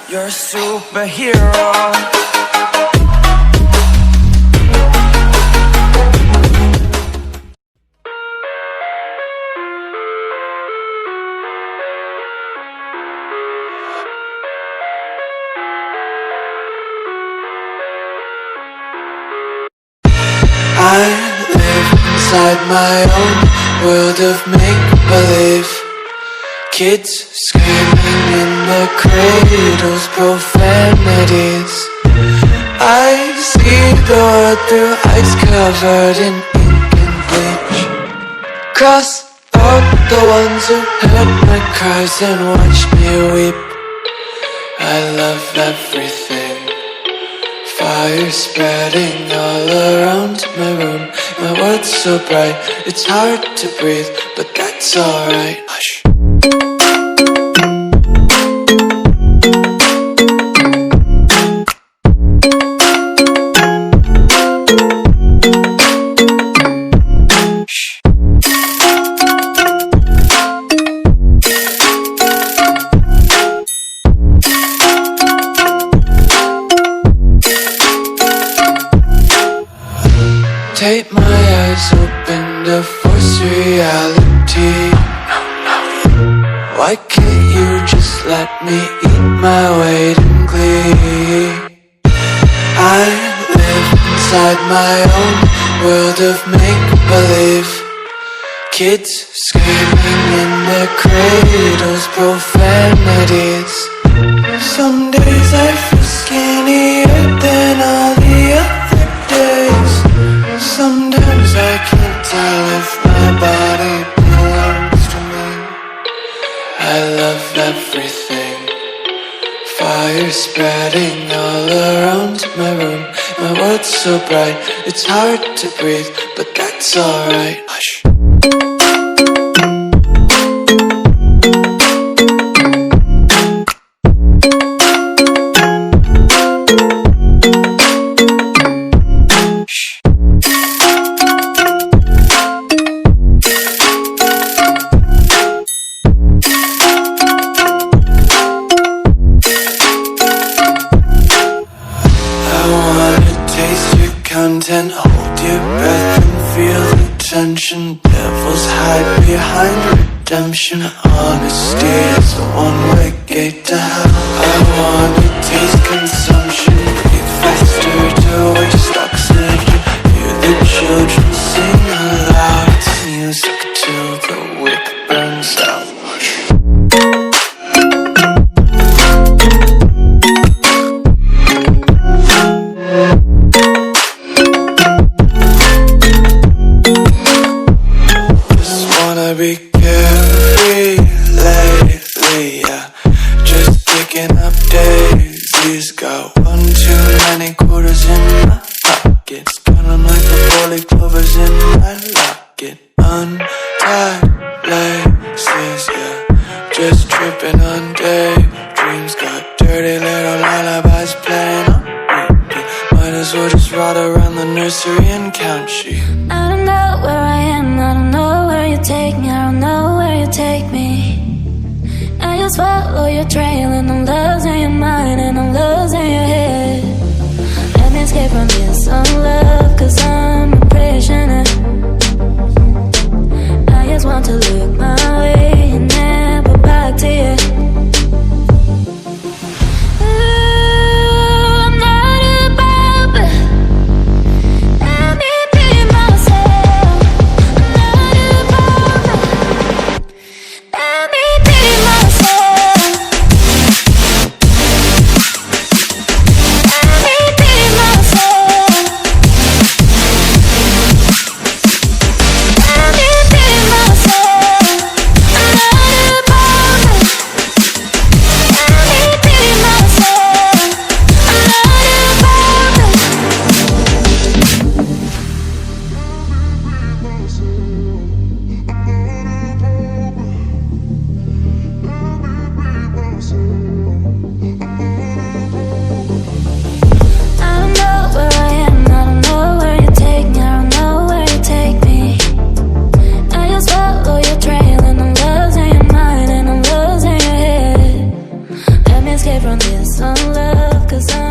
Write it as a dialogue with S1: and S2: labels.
S1: You're a superhero.
S2: I live inside my own world of make-believe. Kids screaming in their cradles, profanities. I see the world through eyes covered in ink and bleach. Cross out the ones who heard my cries and watched me weep. I love everything. Fire spreading all around my room. My world's so bright, it's hard to breathe, but that's alright. Hush. Take my eyes open to force reality. Why can't you just let me eat my weight in glee? I live inside my own world of make-believe. Kids screaming in their cradles, profanities. Some days I feel skinnier than all the other days. Sometimes I can't tell if my body belongs to me. I love everything. Fire spreading all around my room. My world's so bright, it's hard to breathe, but that's alright. Hush. Content, hold your breath and feel the tension. Devils hide behind redemption. Honesty is the one-way gate to hell. I wanna taste consumption. Breathe faster to waste oxygen. Hear the children sing aloud. It's music till the wick burns out. Be carefree lately, yeah. Just picking up daisies. Got one too many quarters in my pockets. Count 'em like the 4-leaf clovers in my locket. Untied laces, yeah. Just tripping on daydreams. Got dirty little lullabies playing on repeat. Might as well just ride around the nursery and count sheep.
S3: I don't know where I am, I don't know where you take me, I don't know where you take me. I just follow your trail and I'm losing your mind and I'm losing your head. Let me escape from this unlove, cause I'm a prisoner. I just want to look my way and never back to you. escape from this on love, 'cause